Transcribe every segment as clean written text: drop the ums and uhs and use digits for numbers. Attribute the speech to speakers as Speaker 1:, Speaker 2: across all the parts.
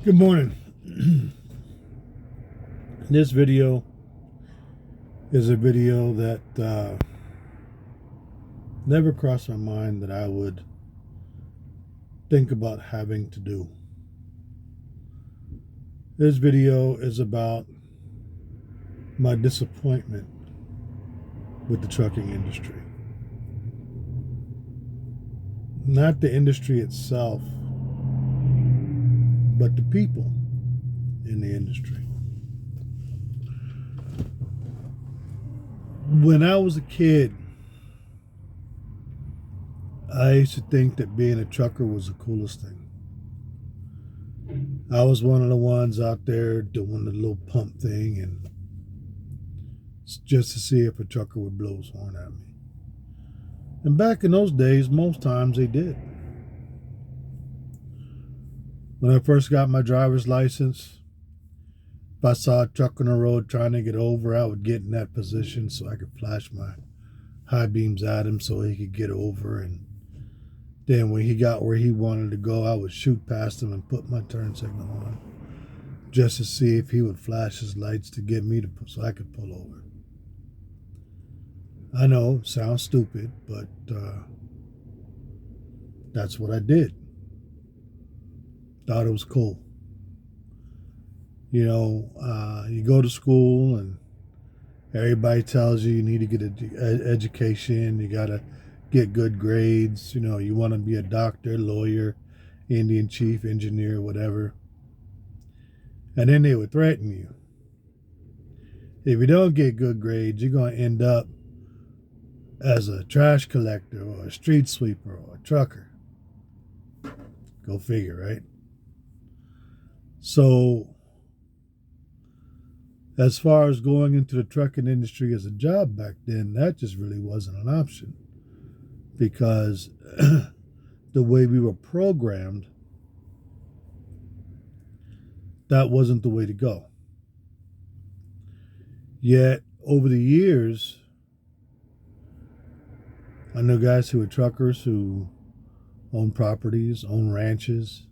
Speaker 1: Good morning. This video is a video that never crossed my mind that I would think about having to do. This video is about my disappointment with the trucking industry. Not the industry itself, but the people in the industry. When I was a kid, I used to think that being a trucker was the coolest thing. I was one of the ones out there doing the little pump thing and just to see if a trucker would blow his horn at me. And back in those days, most times they did. When I first got my driver's license, if I saw a truck on the road trying to get over, I would get in that position so I could flash my high beams at him so he could get over. And then when he got where he wanted to go, I would shoot past him and put my turn signal on just to see if he would flash his lights to get me to so I could pull over. I know, sounds stupid, but that's what I did. Thought it was cool. You know, you go to school and everybody tells you need to get an education. You got to get good grades. You know, you want to be a doctor, lawyer, Indian chief, engineer, whatever. And then they would threaten you. If you don't get good grades, you're going to end up as a trash collector or a street sweeper or a trucker. Go figure, right? So, as far as going into the trucking industry as a job back then, that just really wasn't an option. Because the way we were programmed, that wasn't the way to go. Yet, over the years, I know guys who are truckers who own properties, own ranches,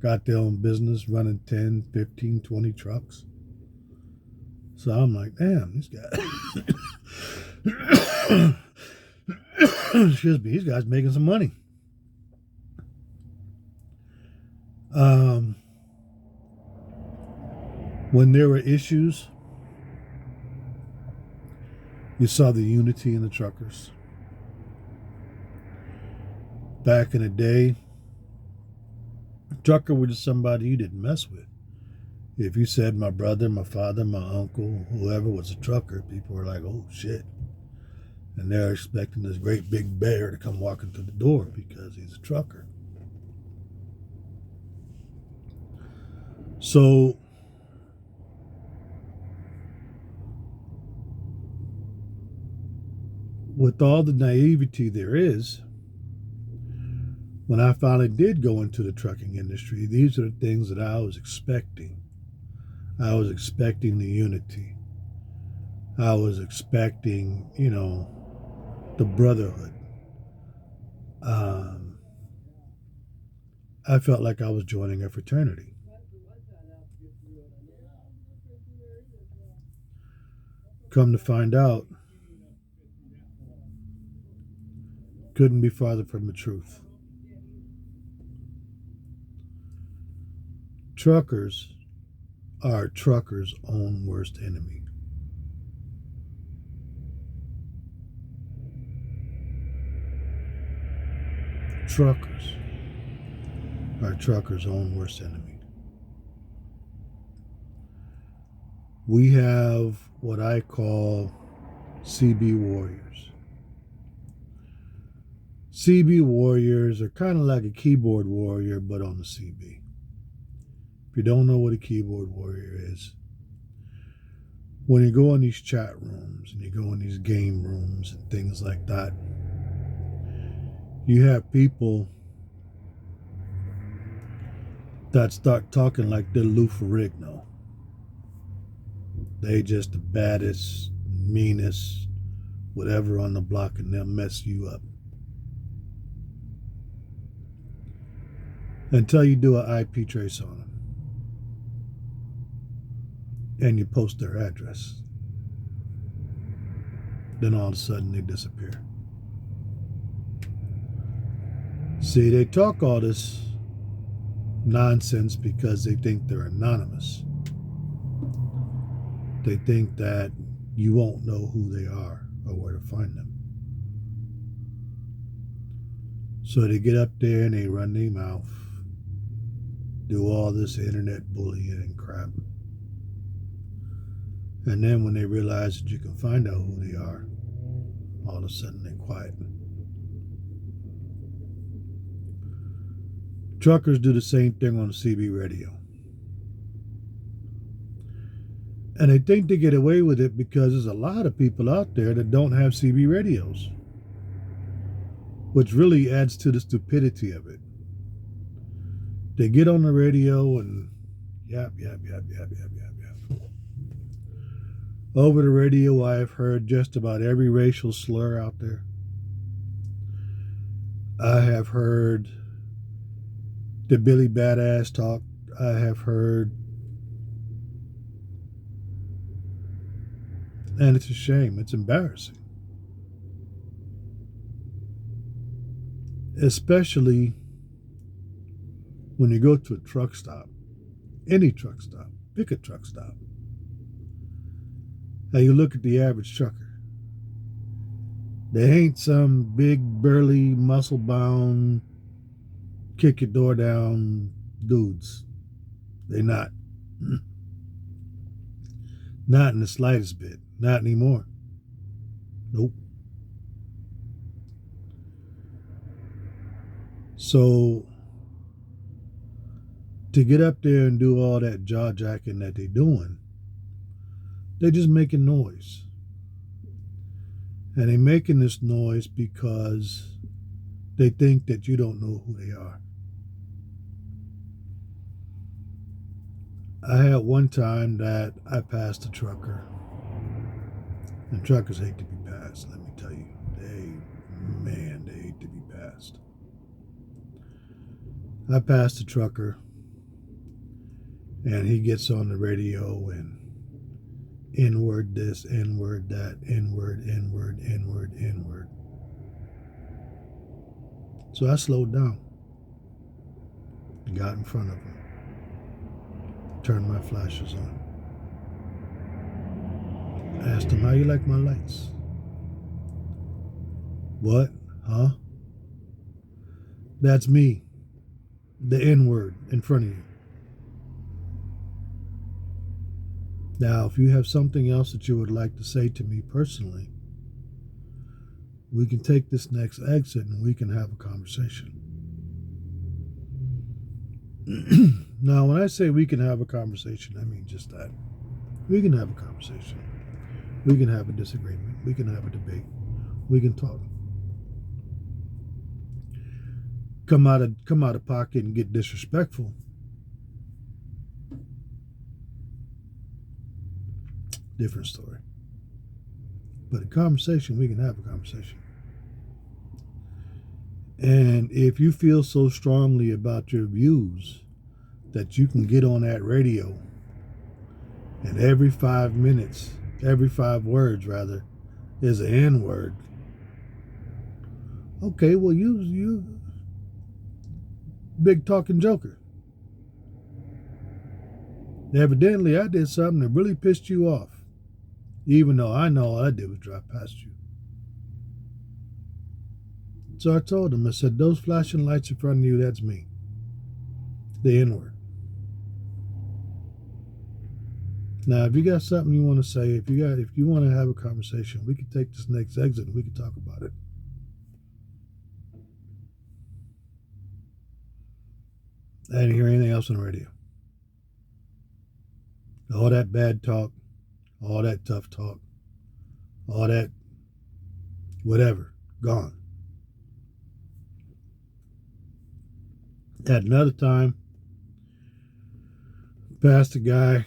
Speaker 1: got their own business running 10, 15, 20 trucks. So I'm like, damn, these guys, excuse me, these guys making some money. When there were issues, you saw the unity in the truckers. Back in the day, a trucker was just somebody you didn't mess with. If you said my brother, my father, my uncle, whoever was a trucker, people were like, oh shit. And they're expecting this great big bear to come walking through the door because he's a trucker. So, with all the naivety there is, when I finally did go into the trucking industry, these are the things that I was expecting. I was expecting the unity. I was expecting, the brotherhood. I felt like I was joining a fraternity. Come to find out, couldn't be farther from the truth. Truckers are truckers' own worst enemy. Truckers are truckers' own worst enemy. We have what I call CB warriors. CB warriors are kind of like a keyboard warrior, but on the CB. If you don't know what a keyboard warrior is, when you go in these chat rooms and you go in these game rooms and things like that, you have people that start talking like they're Lou Ferrigno. They just the baddest, meanest, whatever on the block, and they'll mess you up. Until you do an IP trace on them. and you post their address. Then all of a sudden they disappear. See, they talk all this nonsense because they think they're anonymous. They think that you won't know who they are or where to find them. So they get up there and they run their mouth, do all this internet bullying and crap. And then when they realize that you can find out who they are, all of a sudden they're quiet. Truckers do the same thing on the CB radio. And they think they get away with it because there's a lot of people out there that don't have CB radios, which really adds to the stupidity of it. They get on the radio and yap. Over the radio, I have heard just about every racial slur out there. I have heard the Billy Badass talk. I have heard, and it's a shame. It's embarrassing. Especially when you go to a truck stop, any truck stop, pick a truck stop. Now you look at the average trucker. They ain't some big, burly, muscle-bound, kick your door down dudes. They not. Not in the slightest bit. Not anymore. Nope. So to get up there and do all that jaw jacking that they're doing, they're just making noise. And they're making this noise because they think that you don't know who they are. I had one time that I passed a trucker. And truckers hate to be passed, let me tell you. They hate to be passed. I passed a trucker, and he gets on the radio and N-word this, N-word that, N-word, N-word, N-word, N-word. So I slowed down, got in front of him, turned my flashers on. Asked him, how you like my lights? What? Huh? That's me, the N-word in front of you. Now, if you have something else that you would like to say to me personally, we can take this next exit and we can have a conversation. Now, when I say we can have a conversation, I mean just that. We can have a conversation. We can have a disagreement. We can have a debate. We can talk. Come out of pocket and get disrespectful. Different story. But a conversation, we can have a conversation. And if you feel so strongly about your views that you can get on that radio and every 5 minutes, every 5 words rather, is an N-word. Okay, well you big talking joker. Evidently I did something that really pissed you off. Even though I know all I did was drive past you. So I told him, I said, those flashing lights in front of you, that's me. The N-word. Now, if you got something you want to say, if you want to have a conversation, we can take this next exit and we can talk about it. I didn't hear anything else on the radio. All that bad talk, all that tough talk, all that whatever, gone. At another time, passed a guy,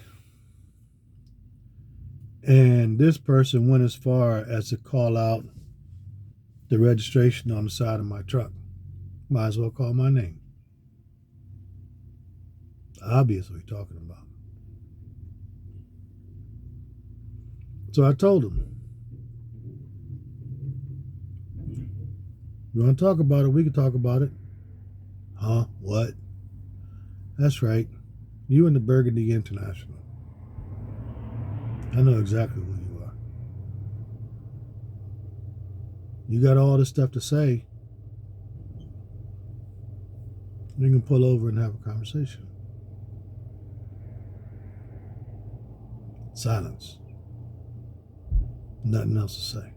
Speaker 1: and this person went as far as to call out the registration on the side of my truck. Might as well call my name. Obviously talking about. So I told him, you want to talk about it? We can talk about it. Huh? What? That's right. You and the Burgundy International. I know exactly who you are. You got all this stuff to say. You can pull over and have a conversation. Silence. Nothing else to say.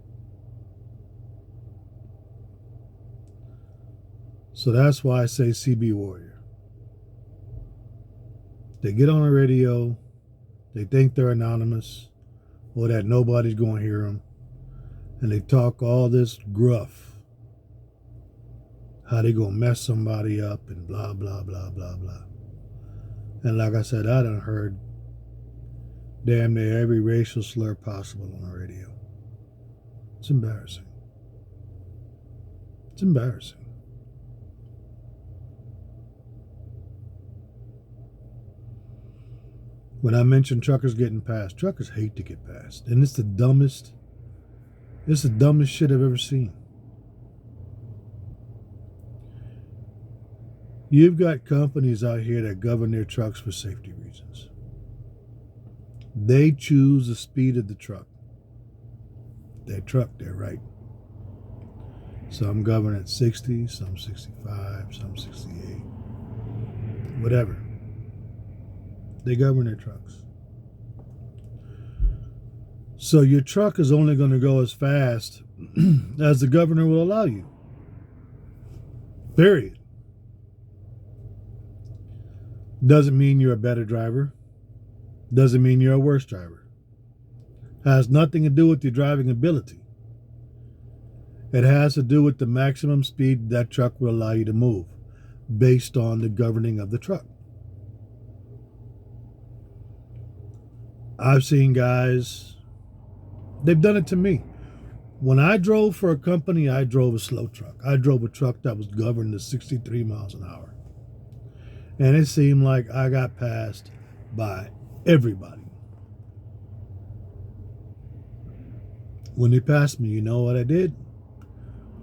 Speaker 1: So that's why I say CB Warrior. They get on the radio, they think they're anonymous, or that nobody's going to hear them, and they talk all this gruff, how they going to mess somebody up and blah, blah, blah, blah, blah. And like I said, I done heard damn near every racial slur possible on the radio. It's embarrassing. It's embarrassing. When I mention truckers getting past, truckers hate to get past. And it's the dumbest shit I've ever seen. You've got companies out here that govern their trucks for safety reasons. They choose the speed of the truck. Their truck, they're right. Some govern at 60, some 65, some 68. Whatever. They govern their trucks. So your truck is only going to go as fast as the governor will allow you. Period. Doesn't mean you're a better driver. Doesn't mean you're a worse driver. Has nothing to do with your driving ability. It has to do with the maximum speed that truck will allow you to move based on the governing of the truck. I've seen guys, they've done it to me. When I drove for a company, I drove a slow truck. I drove a truck that was governed to 63 miles an hour. And it seemed like I got passed by everybody. When they passed me, you know what I did?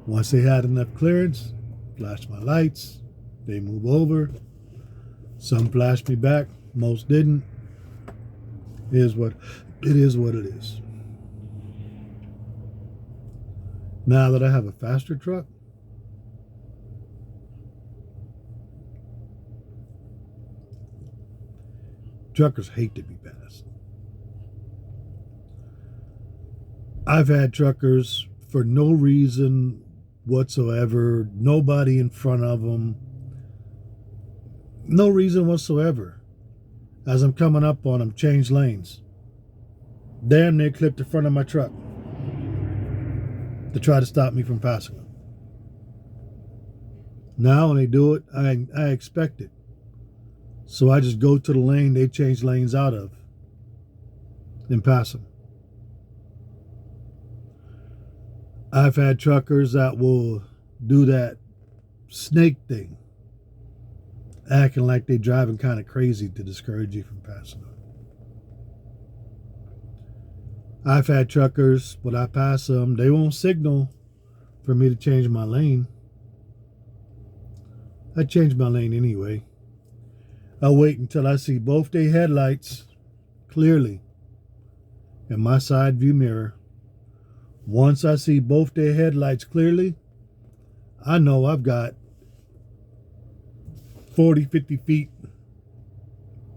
Speaker 1: Once they had enough clearance, flashed my lights, they move over. Some flashed me back, most didn't. It is what it is. Now that I have a faster truck, truckers hate to be passed. I've had truckers for no reason whatsoever, nobody in front of them, no reason whatsoever. As I'm coming up on them, change lanes. Damn near clipped the front of my truck to try to stop me from passing them. Now when they do it, I expect it. So I just go to the lane they change lanes out of and pass them. I've had truckers that will do that snake thing, acting like they're driving kind of crazy to discourage you from passing them. I've had truckers, when I pass them, they won't signal for me to change my lane. I change my lane anyway. I wait until I see both their headlights clearly in my side view mirror. Once I see both their headlights clearly, I know I've got 40, 50 feet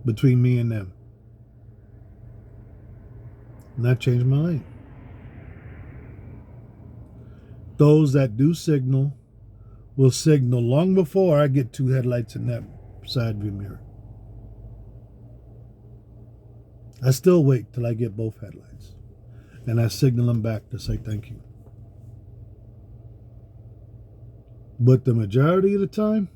Speaker 1: between me and them. And I change my lane. Those that do signal will signal long before I get two headlights in that side view mirror. I still wait till I get both headlights. And I signal them back to say thank you. But the majority of the time,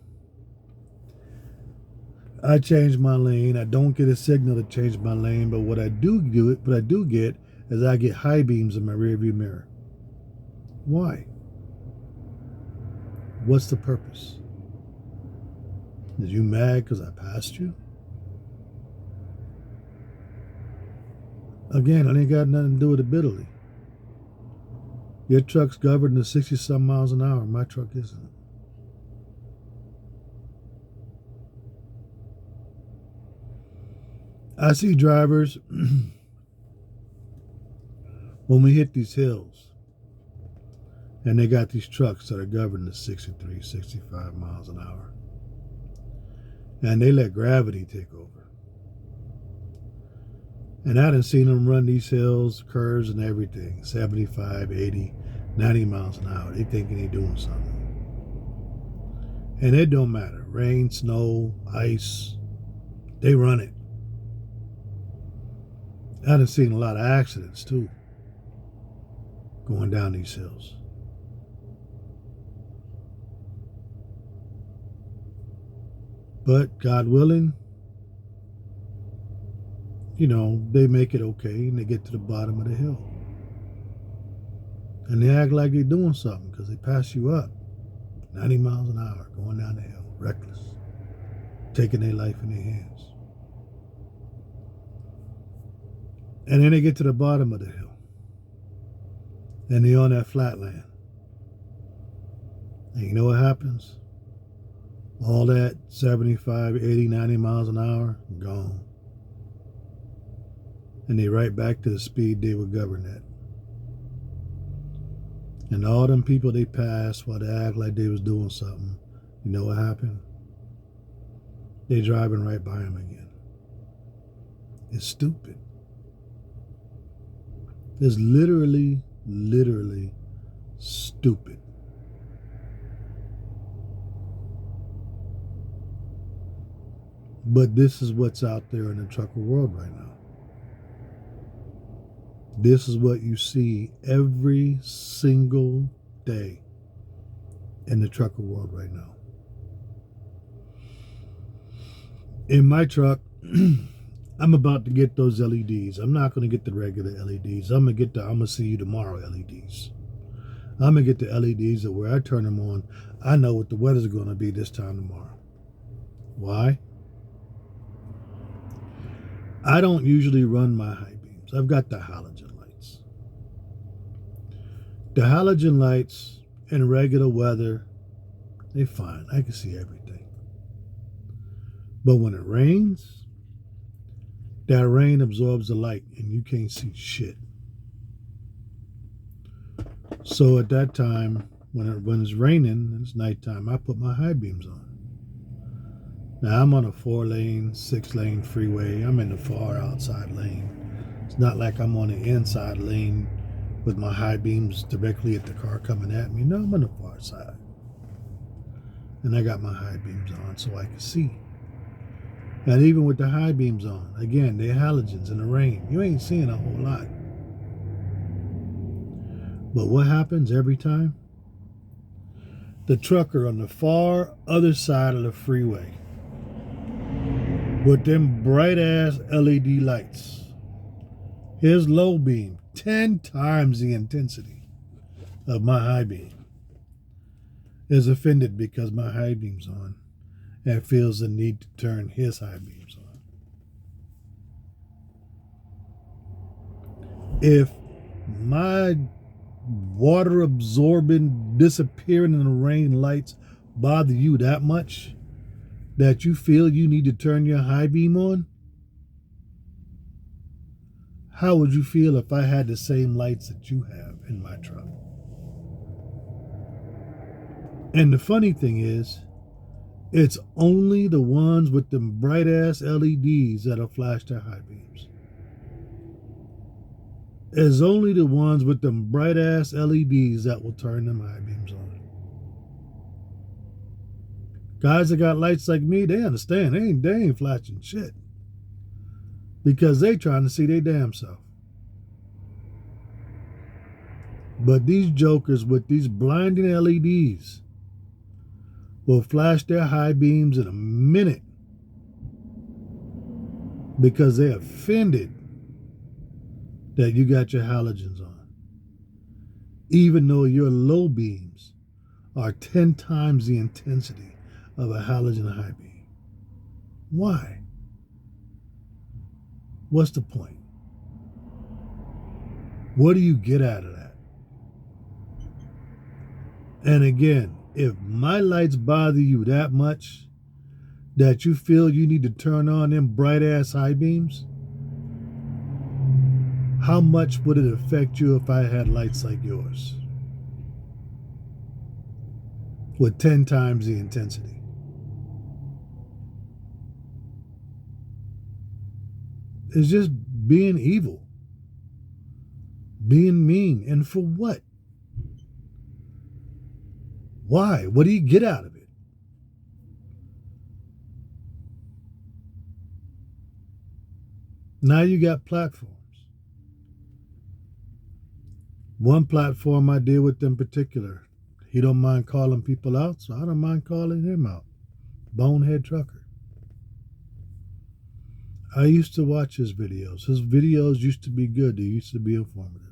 Speaker 1: I change my lane. I don't get a signal to change my lane, but what I do get is I get high beams in my rearview mirror. Why? What's the purpose? Is you mad because I passed you? Again, it ain't got nothing to do with ability. Your truck's governed to 60-some miles an hour. My truck isn't. I see drivers when we hit these hills and they got these trucks that are governed to 63, 65 miles an hour. And they let gravity take over. And I done seen them run these hills, curves and everything, 75, 80, 90 miles an hour. They thinking they doing something. And it don't matter. Rain, snow, ice, they run it. I done seen a lot of accidents too, going down these hills. But God willing, you know, they make it okay and they get to the bottom of the hill. And they act like they're doing something because they pass you up 90 miles an hour going down the hill, reckless, taking their life in their hands. And then they get to the bottom of the hill and they're on that flat land. And you know what happens? All that 75, 80, 90 miles an hour, gone. And they right back to the speed they were governed at. And all them people they passed while they act like they was doing something, you know what happened? They driving right by them again. It's stupid. It's literally stupid. But this is what's out there in the trucker world right now. This is what you see every single day in the trucker world right now. In my truck, I'm about to get those LEDs. I'm not going to get the regular LEDs. I'm going to get the I'm going to see you tomorrow LEDs. I'm going to get the LEDs that where I turn them on, I know what the weather's going to be this time tomorrow. Why? I don't usually run my high beams. I've got the halogen lights. The halogen lights in regular weather, they're fine. I can see everything. But when it rains, that rain absorbs the light and you can't see shit. So at that time, when it's raining and it's nighttime, I put my high beams on. Now I'm on a 4-lane, 6-lane freeway. I'm in the far outside lane. It's not like I'm on the inside lane with my high beams directly at the car coming at me. No, I'm on the far side. And I got my high beams on so I can see. And even with the high beams on, again, they're halogens in the rain. You ain't seeing a whole lot. But what happens every time? The trucker on the far other side of the freeway with them bright ass LED lights, his low beam 10 times the intensity of my high beam, is offended because my high beam's on and feels the need to turn his high beams on. If my water absorbing, disappearing in the rain lights bother you that much that you feel you need to turn your high beam on, how would you feel if I had the same lights that you have in my truck? And the funny thing is, it's only the ones with them bright ass LEDs that'll flash their high beams. It's only the ones with them bright ass LEDs that will turn them high beams on. Guys that got lights like me, they understand. They ain't flashing shit. Because they trying to see their damn self. But these jokers with these blinding LEDs will flash their high beams in a minute because they're offended that you got your halogens on, even though your low beams are 10 times the intensity of a halogen high beam. Why? What's the point? What do you get out of that? And again, if my lights bother you that much that you feel you need to turn on them bright ass high beams, how much would it affect you if I had lights like yours? With 10 times the intensity. It's just being evil. Being mean. And for what? Why? What do you get out of it? Now you got platforms. One platform I deal with in particular, he don't mind calling people out, so I don't mind calling him out. Bonehead Trucker. I used to watch his videos. His videos used to be good. They used to be informative.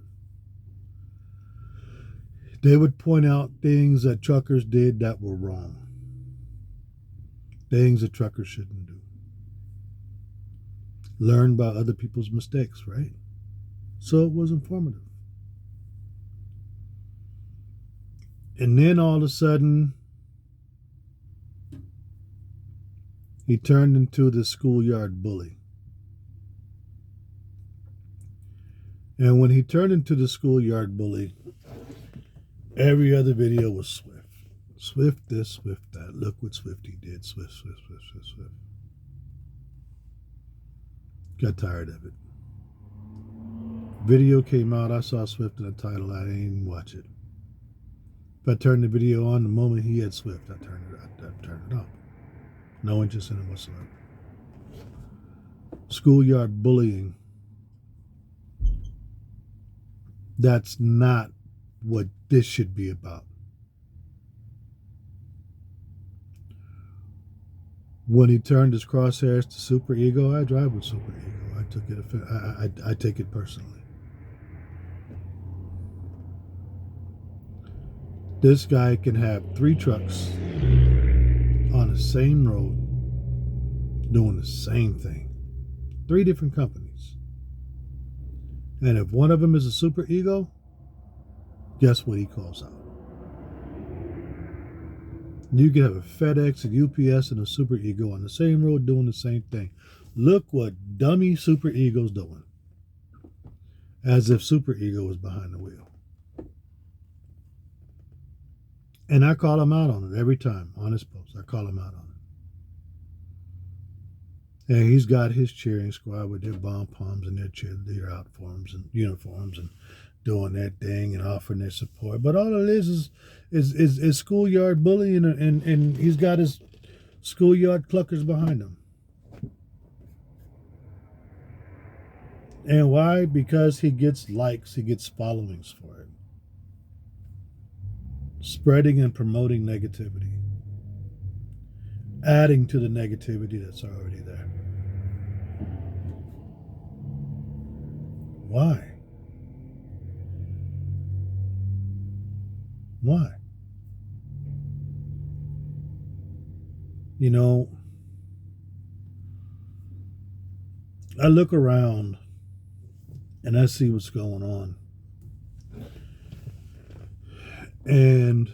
Speaker 1: They would point out things that truckers did that were wrong. Things that truckers shouldn't do. Learn by other people's mistakes, right? So it was informative. And then all of a sudden, he turned into the schoolyard bully. And when he turned into the schoolyard bully, every other video was Swift. Swift this, Swift that. Look what Swifty did. Swift, Swift, Swift, Swift, Swift. Got tired of it. Video came out. I saw Swift in the title. I didn't even watch it. If I turned the video on, the moment he had Swift, I turned it off. No interest in it whatsoever. Schoolyard bullying. That's not what this should be about. When he turned his crosshairs to Super Ego, I drive with Super Ego. I take it personally. This guy can have 3 trucks on the same road doing the same thing. 3 different companies. And if one of them is a Super Ego, guess what he calls out? You can have a FedEx, a UPS, and a Super Ego on the same road doing the same thing. Look what dummy Super Ego's doing. As if Super Ego was behind the wheel. And I call him out on it every time on his post. I call him out on it. And he's got his cheering squad with their bomb poms and their cheerleader outforms and uniforms and doing their thing and offering their support. But all it is schoolyard bullying, and he's got his schoolyard cluckers behind him. And why? Because he gets likes, he gets followings for it. Spreading and promoting negativity. Adding to the negativity that's already there. Why? Why? You know, I look around and I see what's going on. And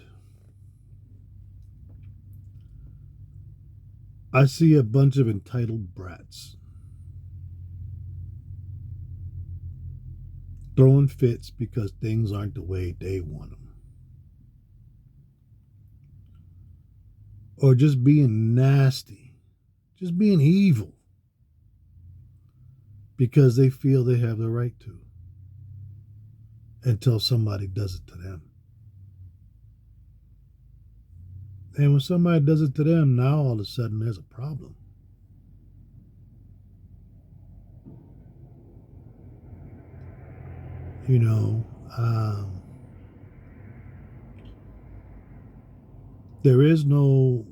Speaker 1: I see a bunch of entitled brats throwing fits because things aren't the way they want them. Or just being nasty, just being evil because they feel they have the right to until somebody does it to them. And when somebody does it to them, now all of a sudden there's a problem. You know, there is no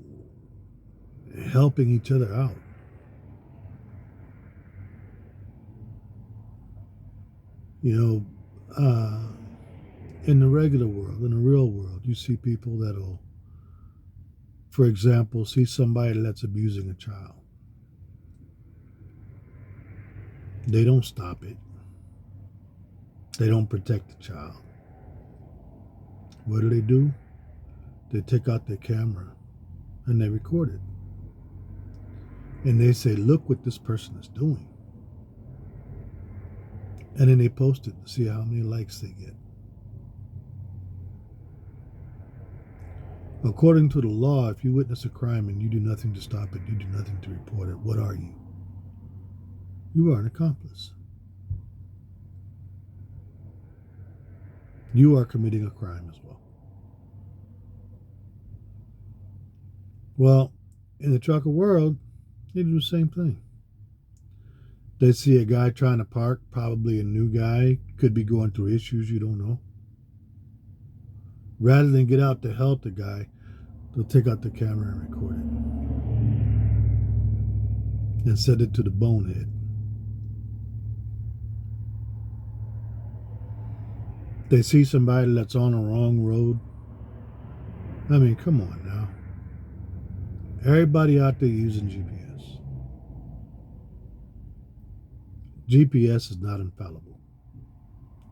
Speaker 1: helping each other out. You know, in the regular world, in the real world, you see people that'll, for example, see somebody that's abusing a child. They don't stop it. They don't protect the child. What do? They take out their camera and they record it. And they say, look what this person is doing. And then they post it to see how many likes they get. According to the law, if you witness a crime and you do nothing to stop it, you do nothing to report it, what are you? You are an accomplice. You are committing a crime as well. Well, in the trucker world, they do the same thing. They see a guy trying to park, probably a new guy, could be going through issues you don't know. Rather than get out to help the guy, they'll take out the camera and record it. And send it to the bonehead. They see somebody that's on the wrong road. I mean, come on now. Everybody out there using GPS. GPS is not infallible.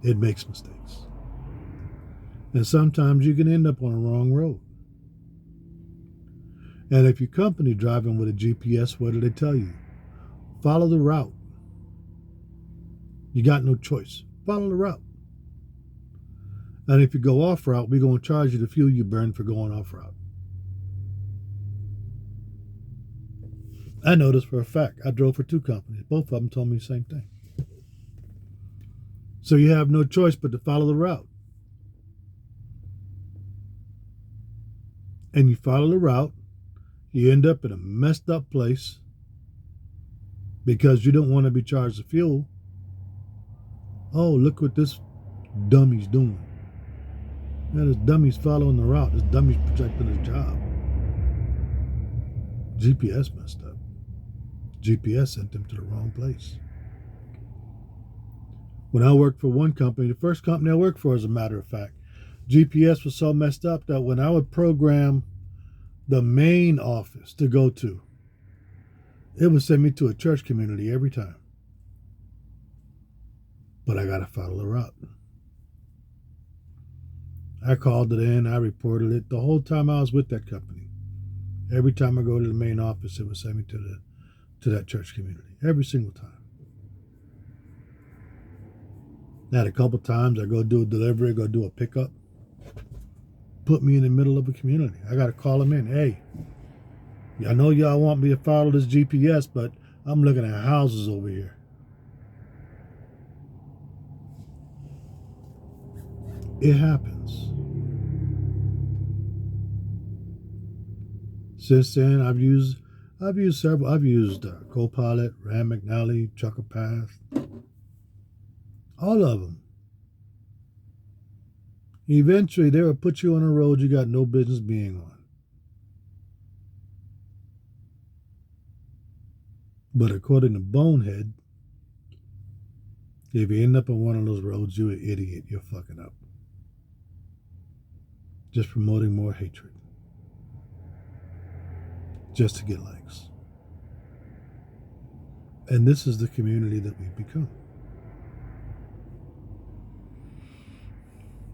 Speaker 1: It makes mistakes. And sometimes you can end up on a wrong road. And if your company driving with a GPS, what do they tell you? Follow the route. You got no choice. Follow the route. And if you go off route, we're going to charge you the fuel you burn for going off route. I know this for a fact. I drove for two companies. Both of them told me the same thing. So you have no choice but to follow the route. And you follow the route, you end up in a messed up place because you don't want to be charged the fuel. Oh, look what this dummy's doing. Yeah, this dummy's following the route. This dummy's protecting his job. GPS messed up. GPS sent them to the wrong place. When I worked for one company, the first company I worked for, as a matter of fact, GPS was so messed up that when I would program the main office to go to, it would send me to a church community every time. But I got to follow the route. I called it in, I reported it the whole time I was with that company. Every time I go to the main office, it would send me to that church community. Every single time. Now, a couple times I go do a delivery, go do a pickup. Put me in the middle of a community. I got to call them in. Hey, I know y'all want me to follow this GPS, but I'm looking at houses over here. It happens. Since then, I've used several. I've used Copilot, Rand McNally, Trucker Path, all of them. Eventually, they will put you on a road you got no business being on. But according to Bonehead, if you end up on one of those roads, you're an idiot. You're fucking up. Just promoting more hatred. Just to get likes. And this is the community that we've become.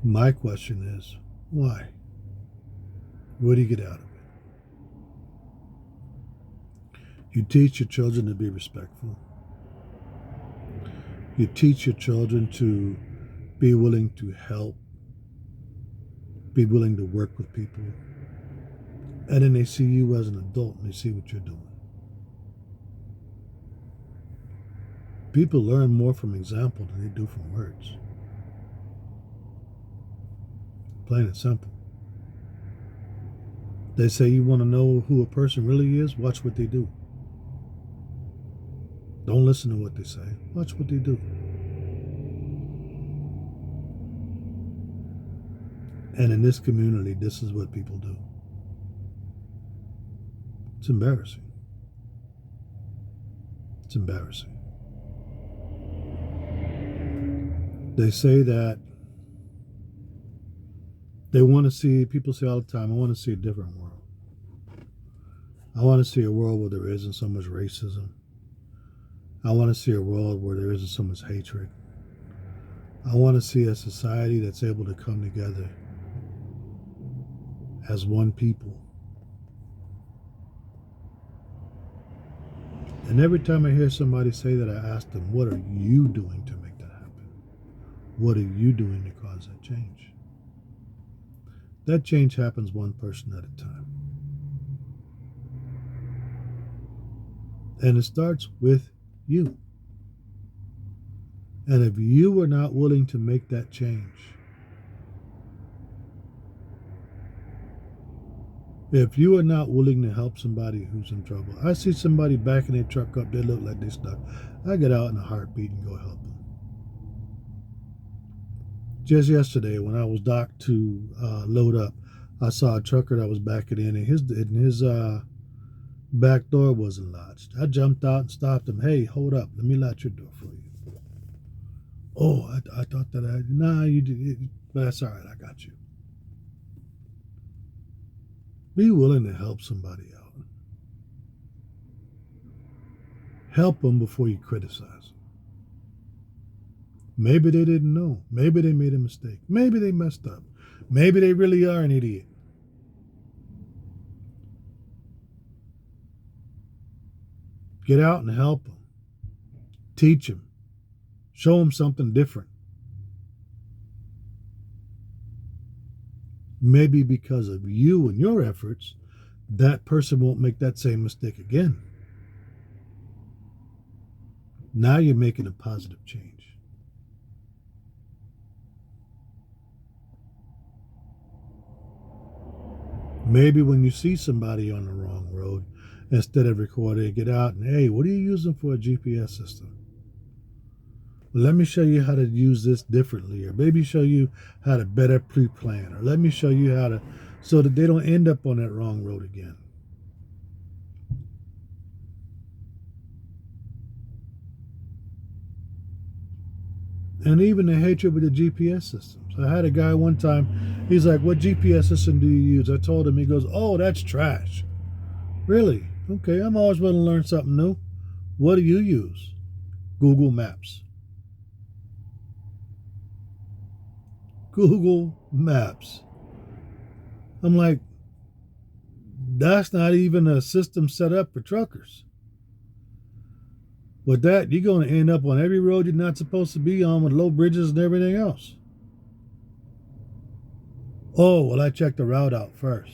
Speaker 1: My question is, why? What do you get out of it? You teach your children to be respectful. You teach your children to be willing to help, be willing to work with people. And then they see you as an adult and they see what you're doing. People learn more from example than they do from words. Plain and simple. They say you want to know who a person really is? Watch what they do. Don't listen to what they say. Watch what they do. And in this community, this is what people do. It's embarrassing. It's embarrassing. They say that they want to see, people say all the time, I want to see a different world. I want to see a world where there isn't so much racism. I want to see a world where there isn't so much hatred. I want to see a society that's able to come together as one people. And every time I hear somebody say that, I ask them, what are you doing to make that happen? What are you doing to cause that change? That change happens one person at a time. And it starts with you. And if you are not willing to make that change, if you are not willing to help somebody who's in trouble, I see somebody backing their truck up, they look like they stuck. I get out in a heartbeat and go help them. Just yesterday, when I was docked to load up, I saw a trucker that was backing in, and his back door wasn't latched. I jumped out and stopped him. Hey, hold up. Let me latch your door for you. Oh, I thought that nah, you did. But that's all right. I got you. Be willing to help somebody out. Help them before you criticize them. Maybe they didn't know. Maybe they made a mistake. Maybe they messed up. Maybe they really are an idiot. Get out and help them. Teach them. Show them something different. Maybe because of you and your efforts, that person won't make that same mistake again. Now you're making a positive change. Maybe when you see somebody on the wrong road, instead of recording, get out and, hey, what are you using for a GPS system? Well, let me show you how to use this differently, or maybe show you how to better pre-plan, or let me show you how to, so that they don't end up on that wrong road again. And even the hatred with the GPS systems. I had a guy one time, he's like, what GPS system do you use? I told him, he goes, oh, that's trash. Really? Okay, I'm always willing to learn something new. What do you use? Google Maps. Google Maps. I'm like, that's not even a system set up for truckers. With that, you're going to end up on every road you're not supposed to be on with low bridges and everything else. Oh, well, I checked the route out first.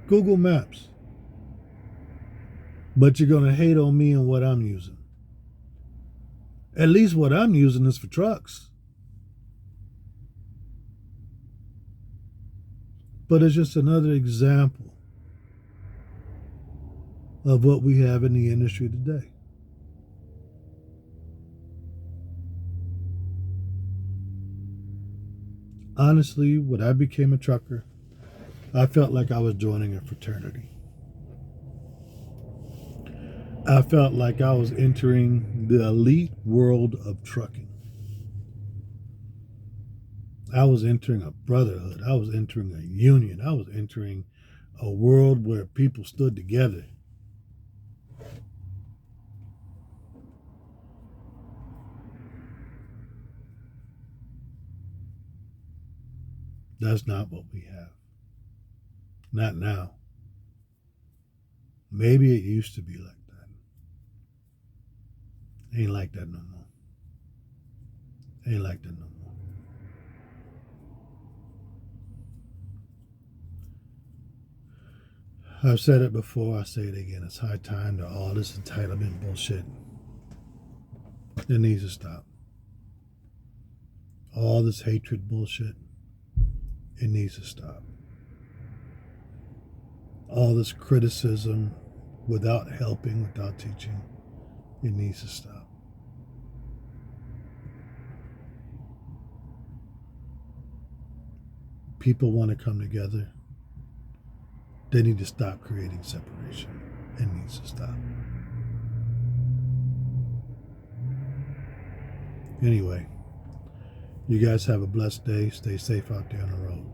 Speaker 1: Google Maps. But you're going to hate on me and what I'm using. At least what I'm using is for trucks. But it's just another example of what we have in the industry today. Honestly, when I became a trucker, I felt like I was joining a fraternity. I felt like I was entering the elite world of trucking. I was entering a brotherhood. I was entering a union. I was entering a world where people stood together. That's not what we have. Not now. Maybe it used to be like that. Ain't like that no more. Ain't like that no more. I've said it before, I say it again. It's high time that all this entitlement bullshit, it needs to stop. All this hatred bullshit, it needs to stop. All this criticism without helping, without teaching, it needs to stop. People want to come together. They need to stop creating separation. It needs to stop. Anyway, you guys have a blessed day. Stay safe out there on the road.